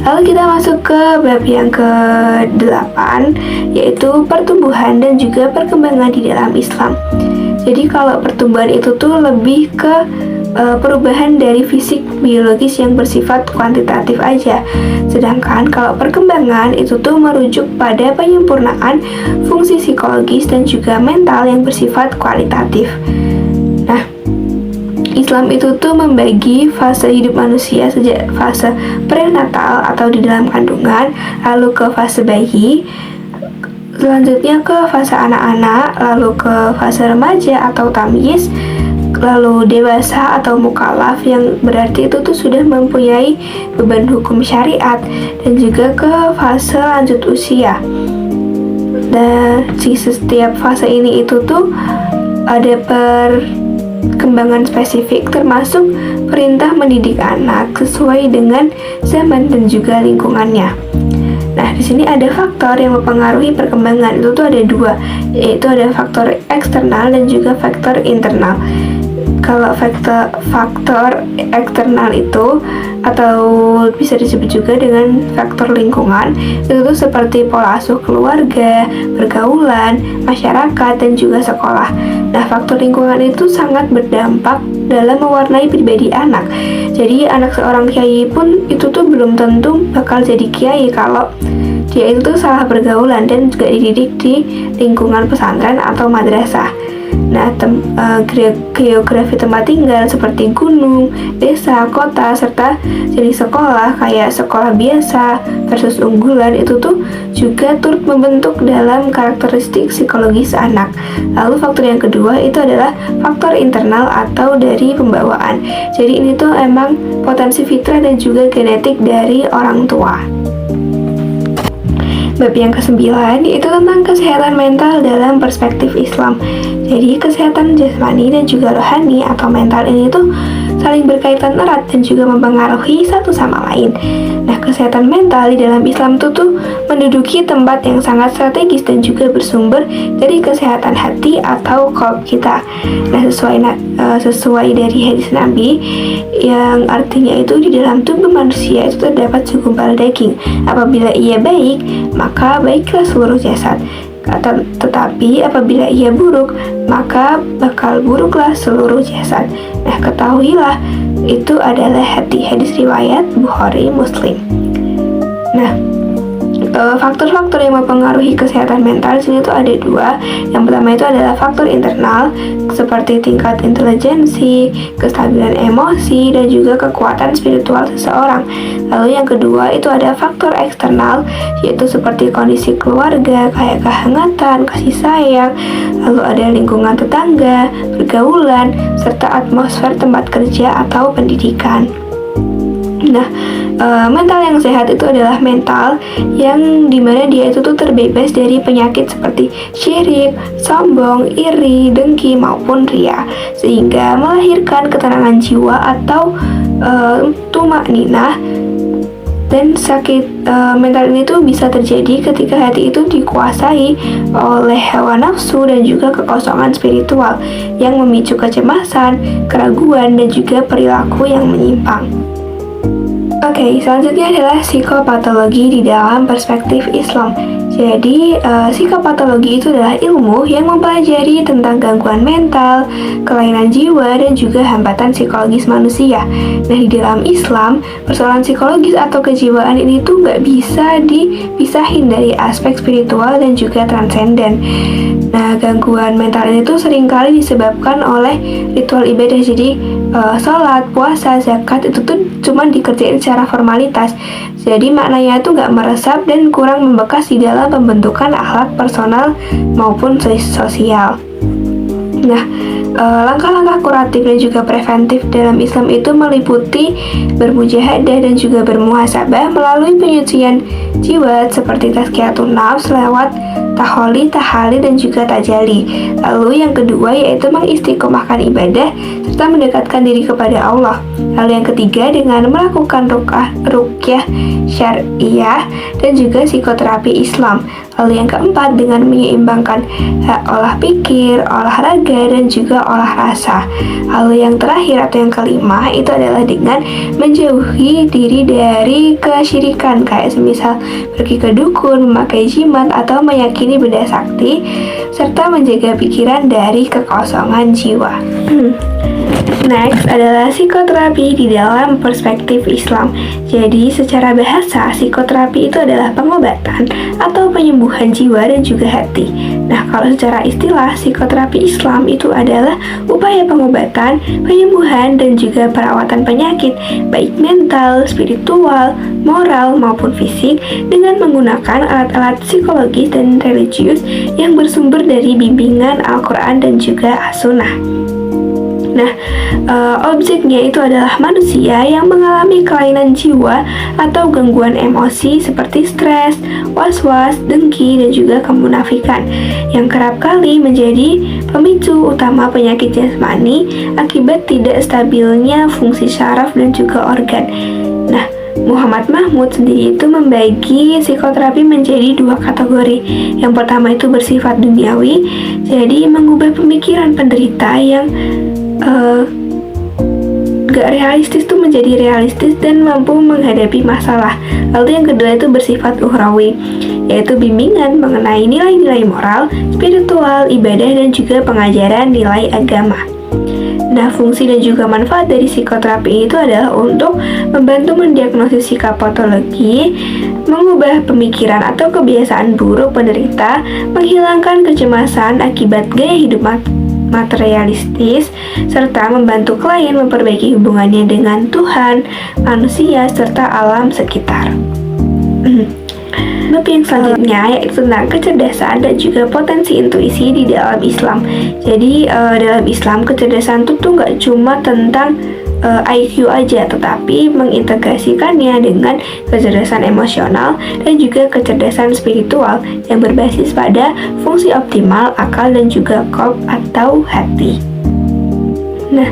Lalu kita masuk ke bab yang ke-8, yaitu pertumbuhan dan juga perkembangan di dalam Islam. Jadi kalau pertumbuhan itu tuh lebih ke perubahan dari fisik biologis yang bersifat kuantitatif aja. Sedangkan kalau perkembangan itu tuh merujuk pada penyempurnaan fungsi psikologis dan juga mental yang bersifat kualitatif. Nah, Islam itu tuh membagi fase hidup manusia sejak fase prenatal atau di dalam kandungan, lalu ke fase bayi, selanjutnya ke fase anak-anak, lalu ke fase remaja atau tamyiz, lalu dewasa atau mukallaf yang berarti itu tuh sudah mempunyai beban hukum syariat, dan juga ke fase lanjut usia. Dan di setiap fase ini itu tuh ada perkembangan spesifik, termasuk perintah mendidik anak sesuai dengan zaman dan juga lingkungannya. Nah, di sini ada faktor yang mempengaruhi perkembangan, itu tuh ada dua, yaitu ada faktor eksternal dan juga faktor internal. Kalau faktor eksternal itu, atau bisa disebut juga dengan faktor lingkungan, itu tuh seperti pola asuh keluarga, pergaulan, masyarakat, dan juga sekolah. Nah, faktor lingkungan itu sangat berdampak dalam mewarnai pribadi anak. Jadi anak seorang kiai pun itu tuh belum tentu bakal jadi kiai kalau dia itu tuh salah pergaulan dan juga dididik di lingkungan pesantren atau madrasah. Nah, geografi tempat tinggal seperti gunung, desa, kota, serta jenis sekolah kayak sekolah biasa versus unggulan itu tuh juga turut membentuk dalam karakteristik psikologis anak. Lalu faktor yang kedua itu adalah faktor internal atau dari pembawaan. Jadi ini tuh emang potensi fitrah dan juga genetik dari orang tua. Bab yang ke-9 yaitu tentang kesehatan mental dalam perspektif Islam. Jadi kesehatan jasmani dan juga rohani atau mental ini tuh saling berkaitan erat dan juga mempengaruhi satu sama lain. Nah, kesehatan mental di dalam Islam tuh menduduki tempat yang sangat strategis dan juga bersumber dari kesehatan hati atau qalb kita. Nah, sesuai dari hadis Nabi yang artinya itu di dalam tubuh manusia itu terdapat segumpal daging. Apabila ia baik, maka baiklah seluruh jasad. Tetapi apabila ia buruk, maka bakal buruklah seluruh jasad. Nah, ketahuilah itu adalah hati. Hadis riwayat Bukhari Muslim. Nah, faktor-faktor yang mempengaruhi kesehatan mental sini tuh ada dua. Yang pertama itu adalah faktor internal seperti tingkat intelijensi, kestabilan emosi, dan juga kekuatan spiritual seseorang. Lalu yang kedua itu ada faktor eksternal, yaitu seperti kondisi keluarga, kayak kehangatan, kasih sayang, lalu ada lingkungan tetangga, pergaulan, serta atmosfer tempat kerja atau pendidikan. Nah, mental yang sehat itu adalah mental yang dimana dia itu tuh terbebas dari penyakit seperti syirik, sombong, iri, dengki, maupun ria, sehingga melahirkan ketenangan jiwa atau tumakninah. Dan sakit mental ini tuh bisa terjadi ketika hati itu dikuasai oleh hawa nafsu dan juga kekosongan spiritual yang memicu kecemasan, keraguan, dan juga perilaku yang menyimpang. Oke, selanjutnya adalah psikopatologi di dalam perspektif Islam. Jadi, psikopatologi itu adalah ilmu yang mempelajari tentang gangguan mental, kelainan jiwa, dan juga hambatan psikologis manusia. Nah, di dalam Islam, persoalan psikologis atau kejiwaan ini tuh nggak bisa dipisahin dari aspek spiritual dan juga transenden. Nah, gangguan mental ini tuh seringkali disebabkan oleh ritual ibadah. Jadi, sholat, puasa, zakat itu tuh cuma dikerjain secara formalitas. Jadi maknanya tuh nggak meresap dan kurang membekas di dalam pembentukan akhlak personal maupun sosial. Nah, langkah-langkah kuratif dan juga preventif dalam Islam itu meliputi bermujahadah dan juga bermuhasabah melalui penyucian jiwa seperti tazkiyatun nafs lewat taholi, tahali, dan juga tajali. Lalu yang kedua yaitu mengistiqomahkan ibadah serta mendekatkan diri kepada Allah. Lalu yang ketiga dengan melakukan ruqyah syariah dan juga psikoterapi Islam. Lalu yang keempat dengan menyeimbangkan olah pikir, olahraga, dan juga olah rasa. Lalu yang terakhir atau yang kelima itu adalah dengan menjauhi diri dari kesyirikan, kayak semisal pergi ke dukun, memakai jimat, atau meyakini benda sakti, serta menjaga pikiran dari kekosongan jiwa. Next adalah psikoterapi di dalam perspektif Islam. Jadi secara bahasa, psikoterapi itu adalah pengobatan atau penyembuhan jiwa dan juga hati. Nah, kalau secara istilah, psikoterapi Islam itu adalah upaya pengobatan, penyembuhan, dan juga perawatan penyakit, baik mental, spiritual, moral, maupun fisik, dengan menggunakan alat-alat psikologis dan religius yang bersumber dari bimbingan Al-Quran dan juga As-Sunnah. Nah, objeknya itu adalah manusia yang mengalami kelainan jiwa atau gangguan emosi seperti stres, was-was, dengki, dan juga kemunafikan yang kerap kali menjadi pemicu utama penyakit jasmani akibat tidak stabilnya fungsi syaraf dan juga organ. Nah, Muhammad Mahmud sendiri itu membagi psikoterapi menjadi dua kategori. Yang pertama itu bersifat duniawi, jadi mengubah pemikiran penderita yang gak realistis tuh menjadi realistis dan mampu menghadapi masalah. Lalu yang kedua itu bersifat ukhrawi, yaitu bimbingan mengenai nilai-nilai moral, spiritual, ibadah, dan juga pengajaran nilai agama. Nah, fungsi dan juga manfaat dari psikoterapi itu adalah untuk membantu mendiagnosis sikap patologi, mengubah pemikiran atau kebiasaan buruk penderita, menghilangkan kecemasan akibat gaya hidup materialistis, serta membantu klien memperbaiki hubungannya dengan Tuhan, manusia, serta alam sekitar. Bab yang selanjutnya yaitu tentang kecerdasan dan juga potensi intuisi di dalam Islam. Jadi dalam Islam kecerdasan itu tuh nggak cuma tentang IQ aja, tetapi mengintegrasikannya dengan kecerdasan emosional dan juga kecerdasan spiritual yang berbasis pada fungsi optimal akal dan juga qalb atau hati. Nah,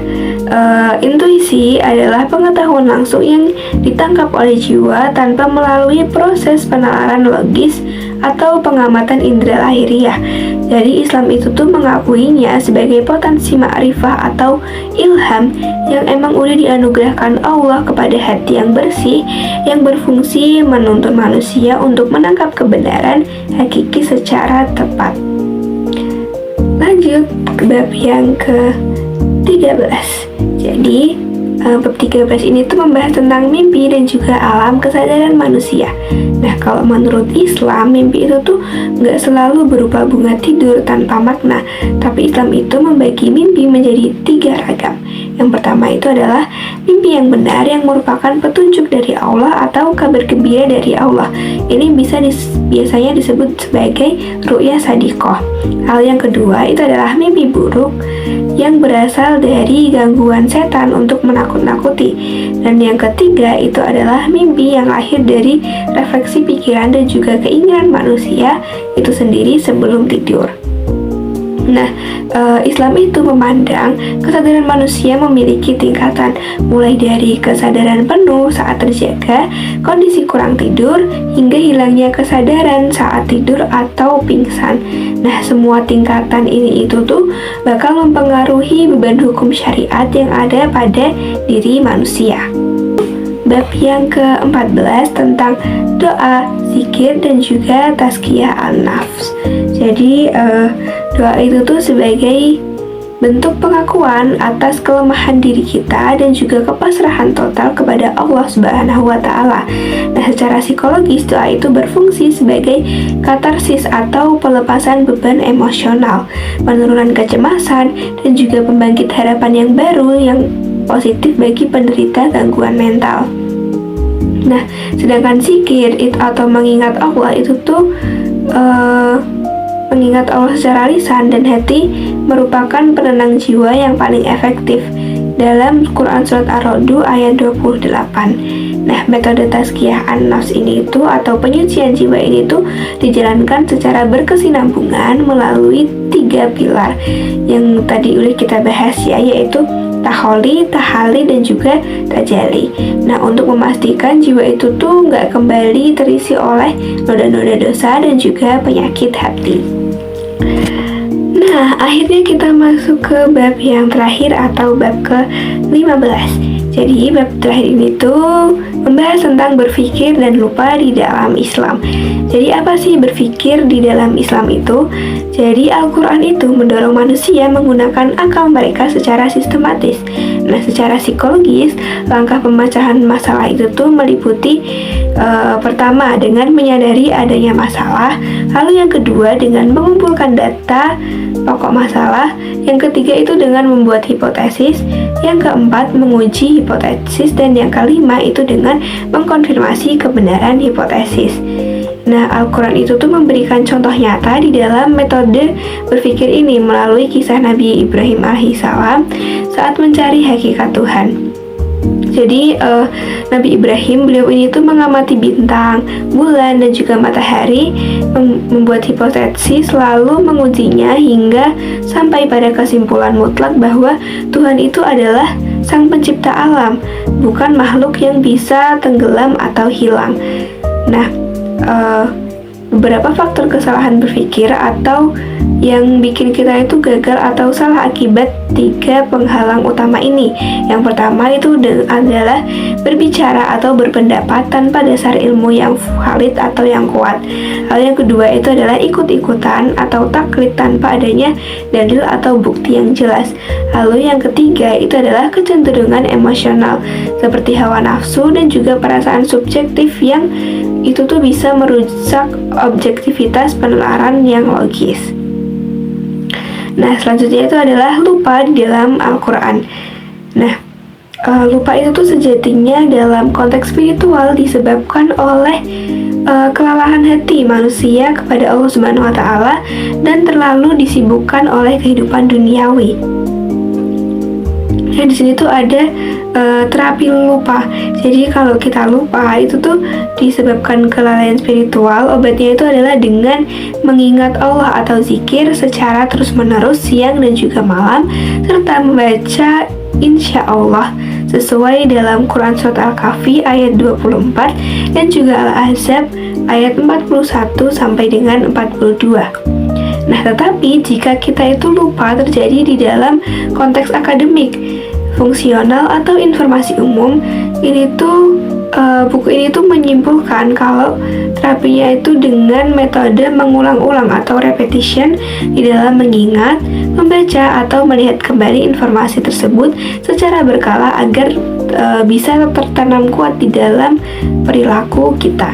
intuisi adalah pengetahuan langsung yang ditangkap oleh jiwa tanpa melalui proses penalaran logis atau pengamatan indera lahiriah. Jadi Islam itu tuh mengakuinya sebagai potensi ma'rifah atau ilham yang emang udah dianugerahkan Allah kepada hati yang bersih, yang berfungsi menuntun manusia untuk menangkap kebenaran hakiki secara tepat. Lanjut ke bab yang ke-13. Jadi bab 13 ini tuh membahas tentang mimpi dan juga alam kesadaran manusia. Nah, kalau menurut Islam, mimpi itu tuh nggak selalu berupa bunga tidur tanpa makna, tapi Islam itu membagi mimpi menjadi 3 ragam. Yang pertama itu adalah mimpi yang benar yang merupakan petunjuk dari Allah atau kabar gembira dari Allah. Ini biasanya disebut sebagai ru'ya shadiqah. Hal yang kedua itu adalah mimpi buruk yang berasal dari gangguan setan untuk menakut-nakuti. Dan yang ketiga itu adalah mimpi yang lahir dari refleksi pikiran dan juga keinginan manusia itu sendiri sebelum tidur. Nah, Islam itu memandang kesadaran manusia memiliki tingkatan, mulai dari kesadaran penuh saat terjaga, kondisi kurang tidur, hingga hilangnya kesadaran saat tidur atau pingsan. Nah, semua tingkatan ini itu tuh bakal mempengaruhi beban hukum syariat yang ada pada diri manusia. Bab yang ke-14 tentang doa, zikir, dan juga tazkiyah an-nafs. Jadi doa itu tuh sebagai bentuk pengakuan atas kelemahan diri kita dan juga kepasrahan total kepada Allah Subhanahu wa Ta'ala. Nah, secara psikologis doa itu berfungsi sebagai katarsis atau pelepasan beban emosional, penurunan kecemasan, dan juga pembangkit harapan yang baru yang positif bagi penderita gangguan mental. Nah, sedangkan zikir atau mengingat Allah itu tuh mengingat Allah secara lisan dan hati merupakan penenang jiwa yang paling efektif. dalam Quran Surat Ar-Ra'd ayat 28. Nah, metode tazkiyah an-nafs ini itu atau penyucian jiwa ini tuh dijalankan secara berkesinambungan melalui 3 pilar yang tadi udah kita bahas ya, yaitu taholi, tahali, dan juga tajali. Nah, untuk memastikan jiwa itu tuh nggak kembali terisi oleh noda-noda dosa dan juga penyakit hati. Nah, akhirnya kita masuk ke bab yang terakhir atau bab ke-15. Jadi bab terakhir ini tuh membahas tentang berpikir dan lupa di dalam Islam. Jadi apa sih berpikir di dalam Islam itu? Jadi Al-Quran itu mendorong manusia menggunakan akal mereka secara sistematis. Nah, secara psikologis, langkah pemecahan masalah itu tuh meliputi pertama dengan menyadari adanya masalah, lalu yang kedua dengan mengumpulkan data pokok masalah, yang ketiga itu dengan membuat hipotesis, yang keempat menguji hipotesis, dan yang kelima itu dengan mengkonfirmasi kebenaran hipotesis. Nah, Al-Quran itu tuh memberikan contoh nyata di dalam metode berpikir ini melalui kisah Nabi Ibrahim alaihissalam saat mencari hakikat Tuhan. Jadi Nabi Ibrahim, beliau ini tuh mengamati bintang, bulan, dan juga matahari, membuat hipotesis lalu mengujinya hingga sampai pada kesimpulan mutlak bahwa Tuhan itu adalah sang pencipta alam, bukan makhluk yang bisa tenggelam atau hilang. Nah, beberapa faktor kesalahan berpikir atau yang bikin kita itu gagal atau salah akibat 3 penghalang utama ini. Yang pertama itu adalah berbicara atau berpendapat tanpa dasar ilmu yang valid atau yang kuat. Lalu yang kedua itu adalah ikut-ikutan atau taklid tanpa adanya dalil atau bukti yang jelas. Lalu yang ketiga itu adalah kecenderungan emosional seperti hawa nafsu dan juga perasaan subjektif yang itu tuh bisa merusak objektivitas penelaran yang logis. Nah, selanjutnya itu adalah lupa di dalam Al-Quran. Nah, lupa itu tuh sejatinya dalam konteks spiritual disebabkan oleh kelelahan hati manusia kepada Allah Subhanahu wa Ta'ala dan terlalu disibukkan oleh kehidupan duniawi. Nah, di sini tuh ada terapi lupa. Jadi kalau kita lupa itu tuh disebabkan kelalaian spiritual, obatnya itu adalah dengan mengingat Allah atau zikir secara terus-menerus siang dan juga malam, serta membaca insya Allah sesuai dalam Quran Surat Al-Kahfi ayat 24 dan juga Al-Ahzab ayat 41 sampai dengan 42. Nah, tetapi jika kita itu lupa terjadi di dalam konteks akademik, fungsional, atau informasi umum, ini tuh buku ini tuh menyimpulkan kalau terapinya itu dengan metode mengulang-ulang atau repetition di dalam mengingat, membaca, atau melihat kembali informasi tersebut secara berkala agar bisa tertanam kuat di dalam perilaku kita.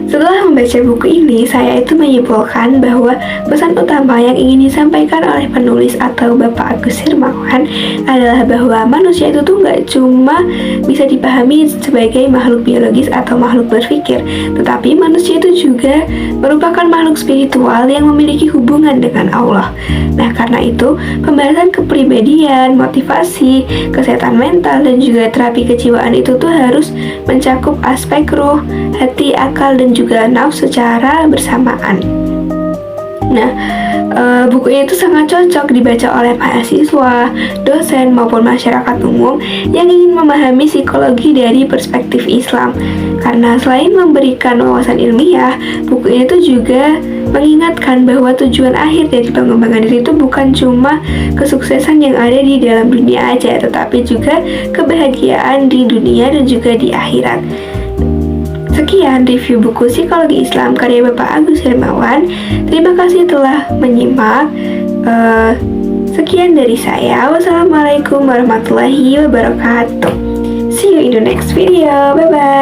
Setelah membaca buku ini, saya itu menyimpulkan bahwa pesan utama yang ingin disampaikan oleh penulis atau Bapak Agus Hermawan adalah bahwa manusia itu tuh nggak cuma bisa dipahami sebagai makhluk biologis atau makhluk berpikir, tetapi manusia itu juga merupakan makhluk spiritual yang memiliki hubungan dengan Allah. Nah, karena itu, pembahasan kepribadian, motivasi, kesehatan mental, dan juga terapi kejiwaan itu tuh harus mencakup aspek ruh, hati, akal, dan juga nafsu secara bersamaan. Nah, buku ini itu sangat cocok dibaca oleh mahasiswa, dosen, maupun masyarakat umum yang ingin memahami psikologi dari perspektif Islam. Karena selain memberikan wawasan ilmiah, buku ini tuh juga mengingatkan bahwa tujuan akhir dari pengembangan diri itu bukan cuma kesuksesan yang ada di dalam dunia aja, tetapi juga kebahagiaan di dunia dan juga di akhirat. Sekian review buku Psikologi Islam karya Bapak Agus Hermawan. Terima kasih telah menyimak. Sekian dari saya. Wassalamualaikum warahmatullahi wabarakatuh. See you in the next video. Bye bye.